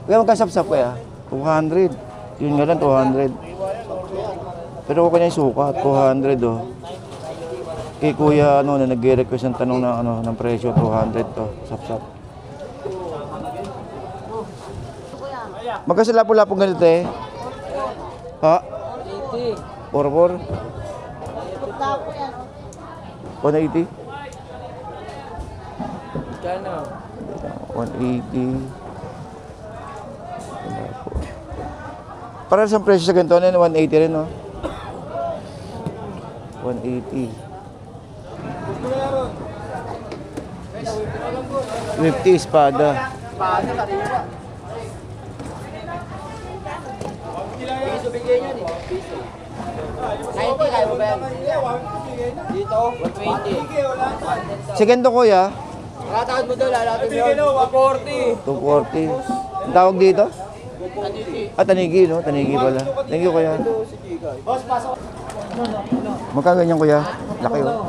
Kaya magkasap-sap kaya? 200. Yun nga lang, 200. Pero ako kanya yung suka, 200 oh. Kay kuya, ano, na nag-request ng tanong ng, ano, ng presyo, 200 to, sap-sap. Magkasalapo-lapo ganito eh? Ha? 80. 4-4? 180? Kano? 180. Para sa presyo sa ganito, 180 rin, no? 180. 50 espada. Piso bigay niyan eh. Piso. 90 kaya mo ba yan? Dito, 120. Segundo kuya, Nakatawad mo doon, lalapin mo yun. 240. 240. Ang tawag dito? Tanigi, no? Tanigi pala. Thank you, kuya. Magkano ganyan, kuya? Laki, oh.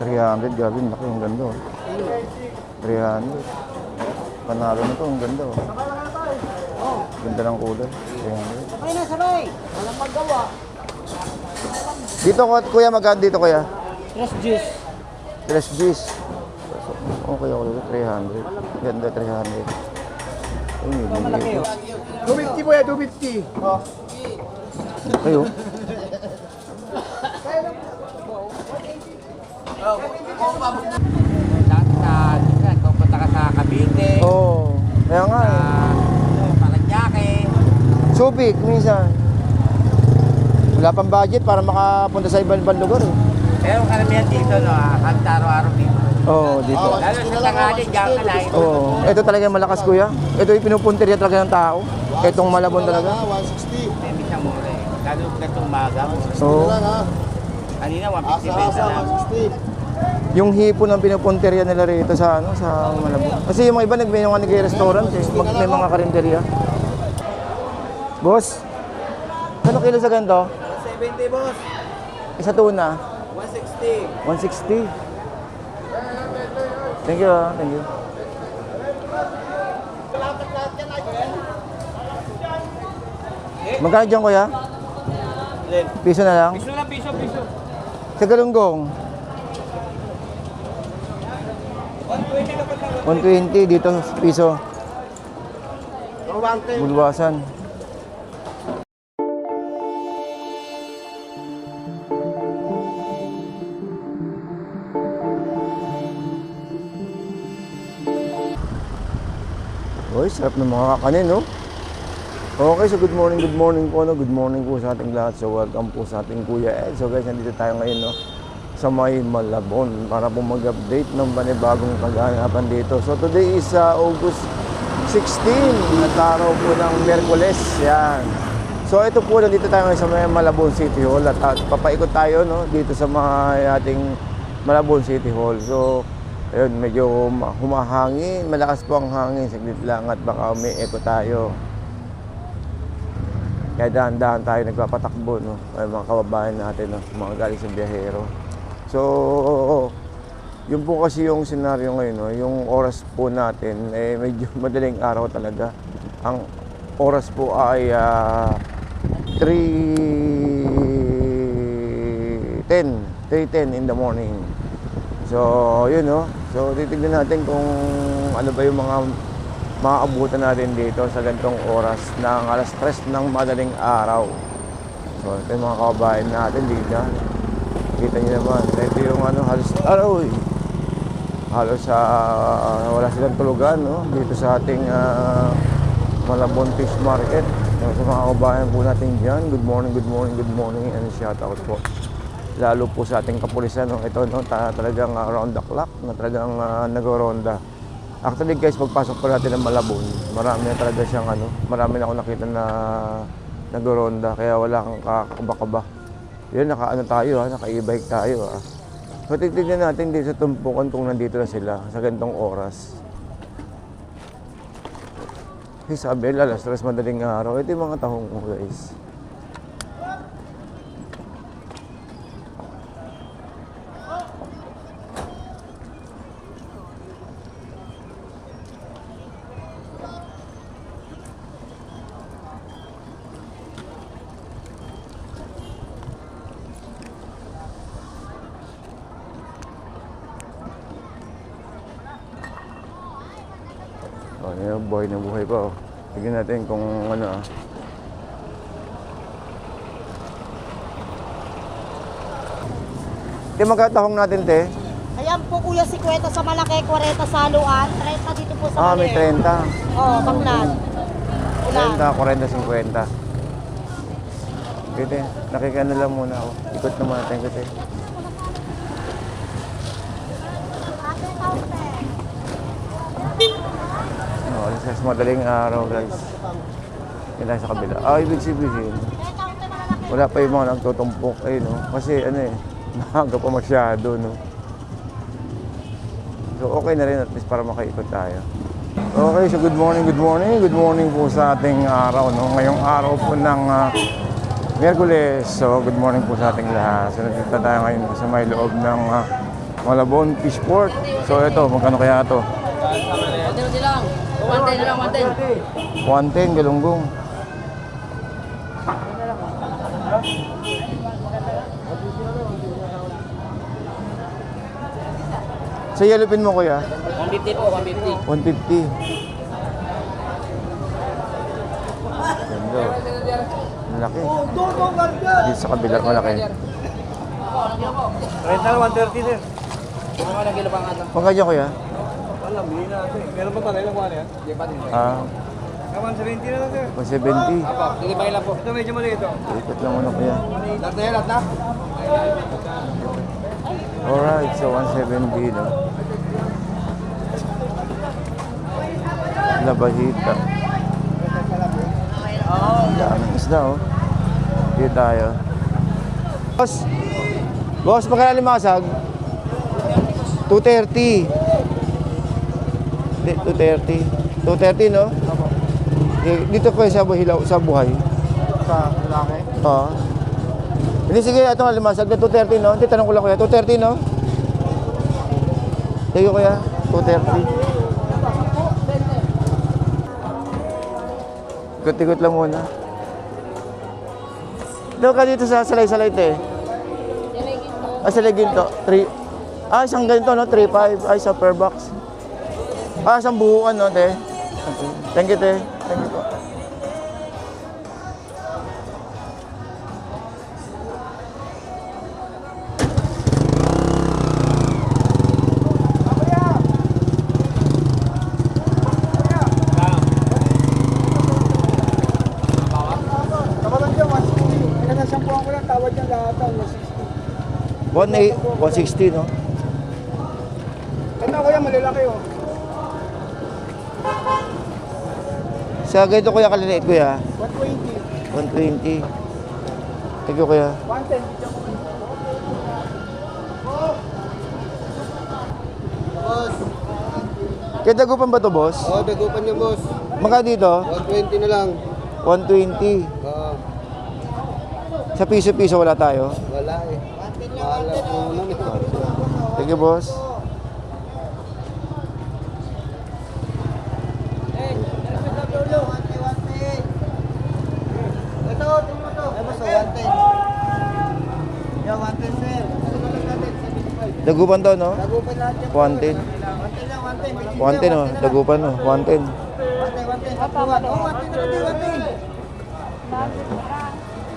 300, grabe, laki, ang ganda, oh. 300. Panalo na to, ang ganda, oh. Ganda ng kulay. 300. Sabay na, sabay. Walang paggawa. Dito, kuya, magkano dito, kuya? Tres juice. 3 Gs. Okay, ako dito, 300. Ganda, 300. Ayun, Malaki oh. 250 po yan, 250. okay, oh. Lahat kung punta ka sa Cavite, Oo. Kaya nga, eh. Paranaque. Subic, minsan. Wala pang budget para makapunta sa ibang lugar, eh. Pero karamihan dito, no, hanggang araw-araw dito. Oo, dito. Lalo sa tanghali, diyan ka na. Oo. Ito talaga yung malakas, kuya. Ito yung pinupunteriya talaga ng tao. Itong Malabon talaga. 160. Hindi siya mura eh. Lalo na itong maga. Oo. Kanina, 150 pesos lang. 160. Yung hipon ang pinupunteriya nila rito sa, ano, sa Malabon. Kasi yung mga iba nag-restaurant, eh. May mga karinderya. Boss, ano kilo sa ganito? 70 boss. Isa tuna. 160. 160. Thank you, ah. Thank you. Magkano dyan, kuya? Piso na lang? Piso lang, piso. Sa galunggong? 120 dito, piso. Bulwasan. Uy, sarap ng mga kakanin, no? Okay, so good morning po, no? Good morning po sa ating lahat. So, welcome po sa ating Kuya Ed. So, guys, nandito tayo ngayon, no? Sa may Malabon para po mag-update ng panibagong kaganapan dito. So, today is August 16, at araw po ng Miyerkules. Yan. So, ito po, nandito tayo ngayon sa may Malabon City Hall. At papaikot tayo, no? Dito sa mga ating Malabon City Hall. So, ayun, medyo humahangin, malakas po ang hangin, saglit lang at baka may echo tayo. Kaya dahan-dahan tayo nagpapatakbo, no? Ay, mga kababayan natin, no? Mga galing sa biyahero. So, yun po kasi yung senaryo ngayon, no? Yung oras po natin, eh, medyo madaling araw talaga. Ang oras po ay 3:10 in the morning. So, yun, no? So, titignan natin kung ano ba yung mga maabutan natin dito sa ganitong oras ng alas 3 ng madaling araw. So, ito yung mga kababayan natin dito. Kita nyo naman, ito yung ano, halos araw, eh. Halos wala silang tulugan, no? Dito sa ating Malabon Fish Market. So, sa mga kababayan po natin dyan, good morning, and shout out po. Lalo po sa ating kapulisan, no? Ito, no? Talagang around the clock na talagang nag-ronda. Actually guys, pagpasok po natin ng Malabon, marami na talaga siyang ano, marami na ako nakita na nag-ronda, kaya wala kang kakaba-kaba. Yun, naka-ano tayo, naka-e-bike tayo. So titignan natin dito sa tumpukan kung nandito na sila sa ganitong oras. Isabel, alas 3 madaling araw. Ito yung mga tahong ko, guys. Ayun, buhay na buhay pa oh. Tignan natin kung ano ah. Te, magkatahong natin, te. Ayan po kuya, 50 sa malaki, 40 sa haluan, 30 dito po sa May maliit. 30. Oo, baklan. Ulan. 30, 40, 50. Okay, te. Nakikano lang muna ako. Ikot naman natin ko, te. Alas sa madaling araw, guys. Yan tayo sa kabila. Ibig sabihin, wala pa yung mga nagtutumpok. Ayun, no? Kasi, ano eh, maaga pa masyado, no? So, okay na rin at least para makaikot tayo. Okay, so good morning, good morning. Good morning po sa ating araw, no? Ngayong araw po ng Miyerkules. So, good morning po sa ating lahat. So, nagpunta tayo ngayon sa may loob ng Malabon Fishport. So, ito, magkano kaya ito? 110 lang. 110 lang, 110. 110, galunggong. Sa yellowfin mo, kuya? 150 po, 150. 150. Ganda. Malaki. Dito sa kabila, malaki. Rental 130 sir. Ano ka nagkilo pa nga ito? Pagkadya, kuya? Alam, hindi na natin. Meron pa ba kailang kuha na yan? Hindi pa din. 170 na lang sir. 170. Apo, sige pa lang po. Ito medyo maliit oh. Ikot lang muna, kuya. Lahat na yan, lahat na. Alright, so 170, no? Labahita. Daming isda, oh. Dito tayo. Boss! Boss, magkano limasag? 230. Hindi, 230. 230, no? Dito ko sa buhilaw, sa buhay. Sa lalaki. Oo. Hindi, sige, ito nga limasag na 230, no? Hindi, tanong ko lang kuya, 230, no? Sige kuya, 230. Ikot-ikot lang muna. Doon ka dito sa salay-salay, te. Salay ginto. 3. Isang ganito, no? 3.5. Sa per box. Isang buuan, no, te? Okay. Thank you, te. Thank you po. Kapalan dyan, 160. Kaya nasampuan ko lang, tawad niya lahat ang 160, no? Ito kuya, malalaki oh. Sa ganito, kuya, kaliliit, kuya. 120. 120. Thank you, kuya. 110. Boss. Kaya dagupan ba to, boss? Oo, dagupan niyo boss. Magkano dito? 120 na lang. 120. Oo, Sa piso-piso wala tayo. wala eh. Mahal lang po naman. Thank you, boss. Ito, tingnan mo to. Ay, boss, 110. Yeah, 110 sir. Dagupan to, no? Dagupan lahat yan. 110. 110 lang, 110. 110, no? Dagupan, no? 110. 110. Tatluhan. Oo, 110.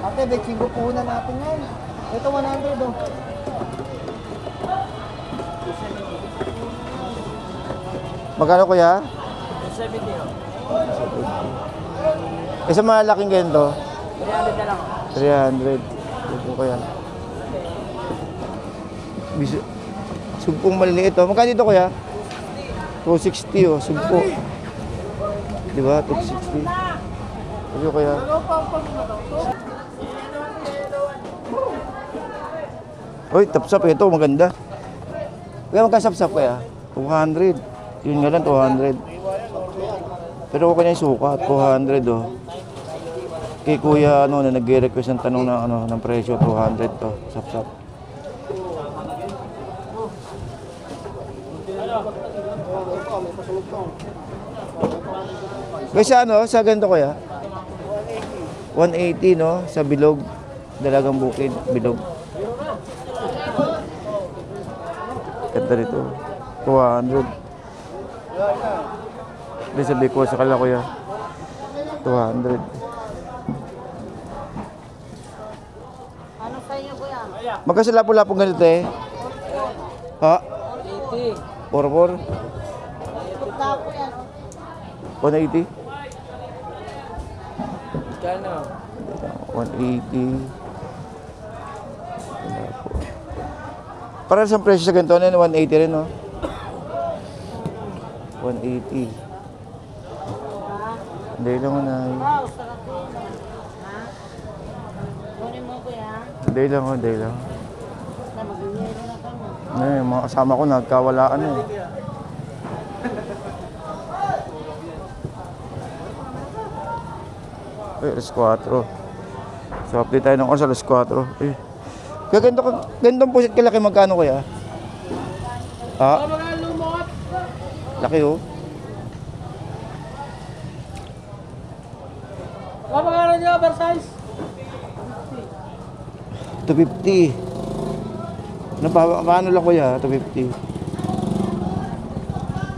Ate, betching ko puhunan natin yan. Ito 100 oh. Magkano, kuya? 70 oh. Isa malaking ganito. 300 na lang. 300. Ito, kuya. Sugpong maliliit, oh. Magkano dito, kuya? 260, oh. Sugpo. Di ba? 260. Ito, kuya. Uy, tapsap. Ito, maganda. Kaya magkasapsap, kuya? 200. Yun nga lang, 200. Pero okay na yung suka, 200, oh. Kay kuya, ano, na nag-request ng tanong ng, ano, ng presyo, 200 to, sapsap. Kasi ano, sa ganito kuya? 180, no? Sa bilog, dalagang bukid, bilog. Ganda rito. 200. Di sabi ko sa kala kuya. 200. Ano sa inyo, kuya? Magkasi lapo-lapo ganito eh. Ha? 80. 4-4? Punta ko yan. 180? Kano? 180. Wala po. Para sa presyo sa ganito, 180 rin, no? 180. Hindi lang, Nay. Wow, sarap din. Ha? Kunin mo, kuya. Hindi lang, hindi lang. Na mag-iero na kami. Yung mga kasama ko nagkawalaan eh. Ay, alas 4. So, update tayo ng oras, alas 4. Eh. Kaya ganito po kalaki magkano kaya? Ha? Laki oh. Kapag niya, oversize? 250. Paano lang kuya? 250.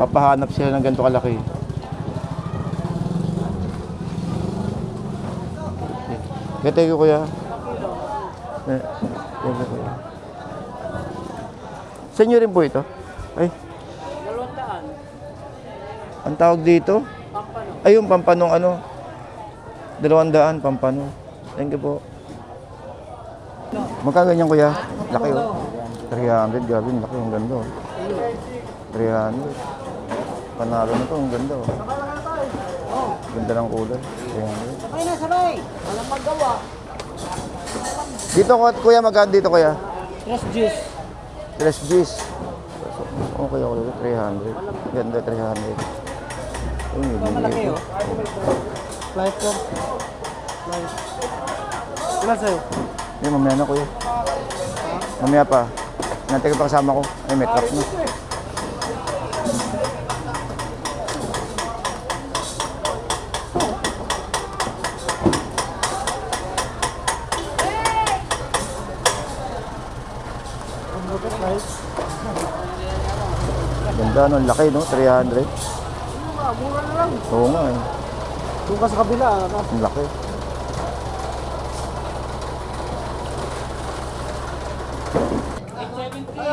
Papahanap sila ng ganito kalaki. Kaya tayo kuya. Kuya. Sa inyo rin po ito? Ay. 200. Ang tawag dito? Pampano. Ayun, pampanong ano? 200, pampano. Thank you po. Magkaganyan kuya? Laki oh. 300, gabi. Laki, ang ganda oh. 300. Panalo na to, ang ganda oh. Ganda ng kulay. 300. Sabay na, sabay. Walang magawa. Dito kuya, magkano dito kuya? Tres juice. 3 Gs. Okay ako dito, 300. Ganda, 300. Ayun, Malaki oh. Flight po. Flight. Ilan sa'yo? Hindi, mamaya na kuya. Mamaya pa. Nantay ko pa kasama ko. Ay, may truck na. Ganda, no? Laki, no? 300. Mura na lang. Oo nga, eh. Doon ka sa kabila. Ang laki.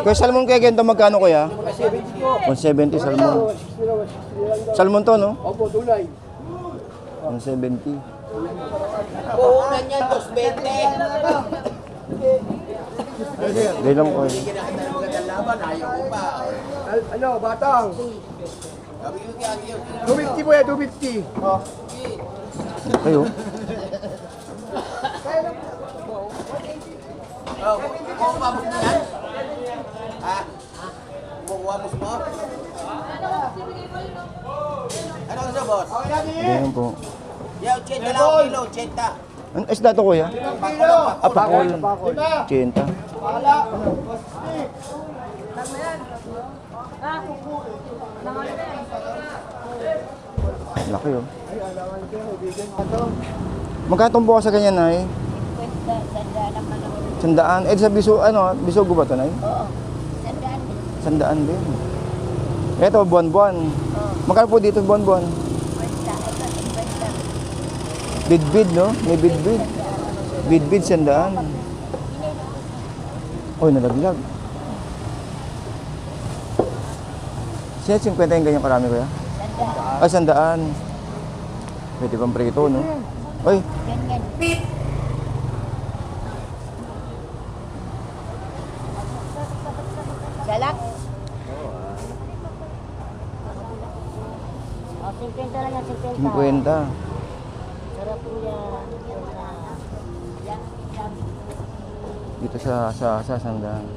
Kuya, salmon kaya ganito magkano kuya? 70 po. 170 salmon. Salmon to, no? Opo, tulay. 170. Puhunan niya, 220. Dahil lang kuya. Ano, batang? 250 po yan, 250. Ayo. Kung mabot mo yan? Ha? Kukuha mo mo? Ano ka sa boss? Ganyan po. Yeah, 80 lang ang kilo, 80. Ano isda to kuya? Apakol. 80. Laki oh. Magkano itong bukas sa ganyan, Nay? Sandaan. Eh, sa biso, ano, bisogo ba ito, Nay? Oo. Sandaan din. Sandaan din. Ito, buwan-buwan. Magkano po dito buwan-buwan? Kwenta. Ito, kwenta. Bid-bid, no? May bid-bid. Bid-bid, sandaan. Uy, nalaglag. Siya, 50 yung ganyan karami, kuya? Sandaan. Ah, sandaan. Pwede pang prito, no? Uy, Ganyan. Galak? Oh, 50 lang yan, 50. 50. Sarap po yan. Dito sa sandaan.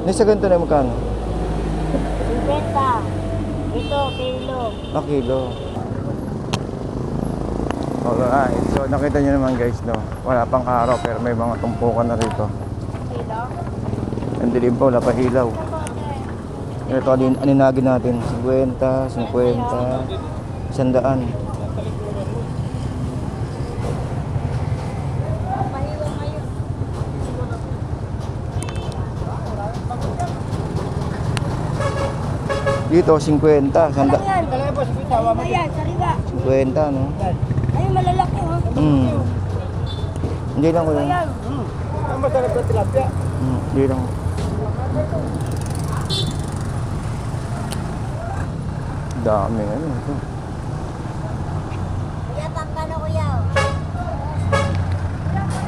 Nasa ganito na magkano? 50. Ito, kilo. Ah, kilo. Alright, so nakita nyo naman guys, no? Wala pang araw pero may mga tumpukan na rito. Kilo? Ang dilim pa, wala pa ilaw. Ito, aninagin natin. 50, 50, 100. Dito, 50. Ano yan? Talaga po, sige, tawa mo. Ayan, sariwa. 50, no? Ay, malalaki, oh. Hindi lang ko yan. Ayan. Ang masarap na tilapia. Hindi lang. Dami ano ito. Kuya, pampano, kuya.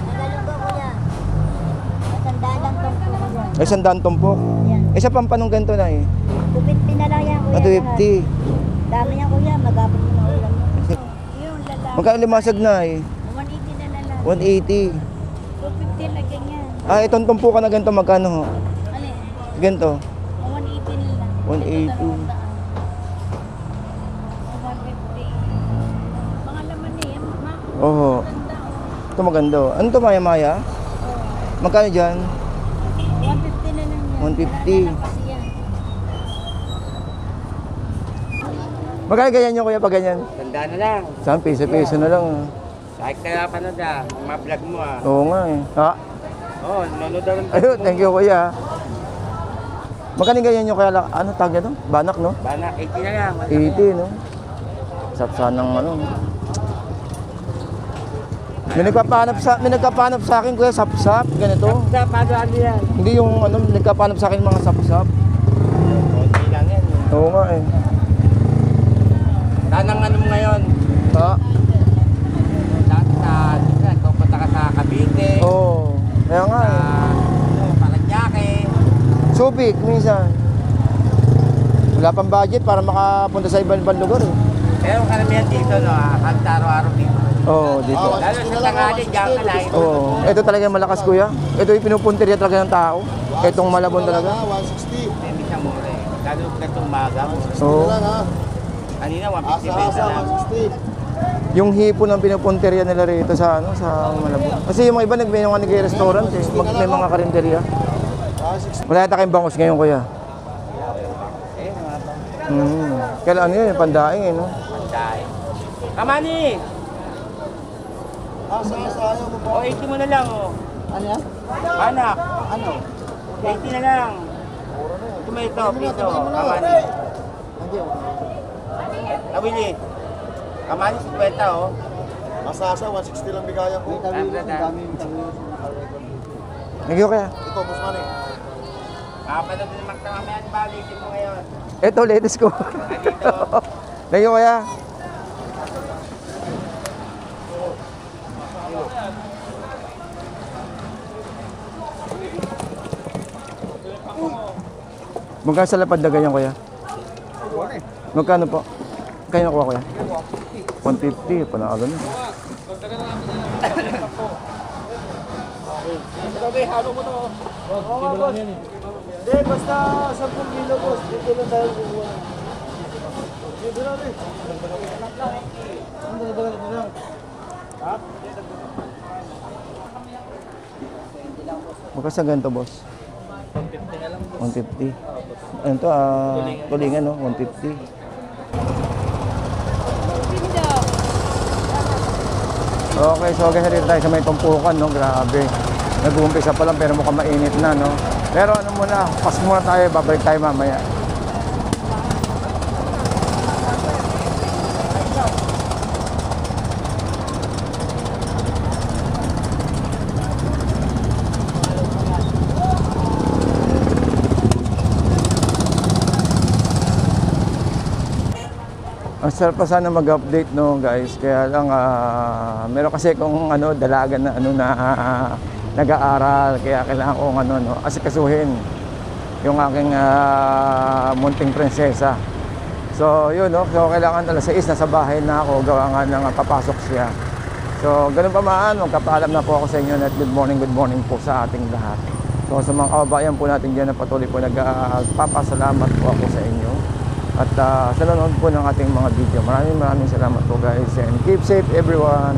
Nagalunggo, kuya. Matandaan lang tong kuya. Ay, 100 tumpok. Yan. Eh, sa pampanong ganito na eh. 250 na lang yan, kuya. Ah, 250. lahat. Dami niya, kuya. Magabot mo na ulam mo. Yun, lalaki. Magkano limasag na eh? 180 na lang. 180. 250 na ganyan. Ah, itong tumpukan na ganito, magkano ho? Ano yan? Ganito. 180 na lang. 180. Ito, 200. 150. Mga laman na yan, ma. Oo. Ganda, oh. Ito maganda. Ano to, maya-maya? Magkano dyan? 150 na lang yan. 150. Wala na lang kasi yan. Magkano ganyan nyo kuya pag ganyan? Tandaan na lang. Saan? Piso-piso na lang. Kahit kaya pa na da, mga vlog mo ah. Oo nga eh. Ha? Oo, nanonood daw ng vlog Ayun, mo. thank you kuya. Magkano ganyan nyo kaya? Ano tawag nito? Banak no? Bana, 80 na lang. 80 no? Sapsanang ano. May nagkapanap sa akin kuya, sapsap, ganito. Sa paano ano yan? Hindi yung ano, nagkapanap sa akin mga sapsap. Konti lang yan. Oo nga eh. Tanang ano mo ngayon? Ha? Pupunta ka sa Cavite. Oo. Kaya nga Sa eh. Paranaque. Subic, minsan. Wala pang budget para makapunta sa ibang lugar eh. Pero karamihan dito, no, kanta araw-araw dito. Oo, dito. Lalo sa tangali, diyan ka na. Oo. Ito talaga yung malakas kuya. Ito yung pinupuntirya talaga ng tao. Itong malabon talaga. 160. Hindi siya mura eh. Lalo na itong umaga. Oo. Kanina, 150 pesos Asa, lang. 160. Yung hipo ng pinupuntirya nila rito sa ano sa malabon. Kasi yung mga iba may mga nag-restaurant eh. May mga karinderya. 160. Wala yata kayong bangos ngayon kuya. Eh, mga pa. Kailan ano yun? Pandaing eh no? Dahil. Kamani! Asa, ayaw mo ba? O, 80 mo na lang, oh. Ano yan? Anak, Ano? 80 na lang. Tomato, piso, kamani. Hindi, Nawili. Kamani, 50, oh. Asa, 160 lang bigaya ko. Thank you kaya. Ito, boss money. Kapanood din naman mamaya ang balikin mo ngayon. Ito, latest ko. Dito. Thank you kaya. Magkano sa lapad na ganyan kuya? Magkano po? Kaya nakuha kuya? 150, panalo na. Hindi, basta 10 kilo, boss. Dito lang tayo kukuha. Dito lang eh. Ano lang? Magkano sa ganito boss? 150 na lang boss. 150? Ano to? Tulingan no? 150. Okay, so guys, dito tayo sa may tumpukan, no? Grabe. Nag-uumpisa pa lang pero mukhang mainit na, no? Pero ano muna, pas muna tayo, babalik tayo mamaya. Ang sarap pa sana mag-update no guys, kaya lang meron kasi kung ano dalaga na ano na nag-aaral, kaya kailangan kong ano no asikasuhin yung aking munting prinsesa. So yun no, so kailangan alas 6 nasa bahay na ako, gawa nga ng papasok siya. So ganun pa man, magkapaalam na po ako sa inyo at good morning po sa ating lahat. So sa mga kababayan po natin dyan na patuloy po nagpapasalamat po ako sa inyo. At sa nanonood po ng ating mga video. Maraming salamat po guys and keep safe everyone.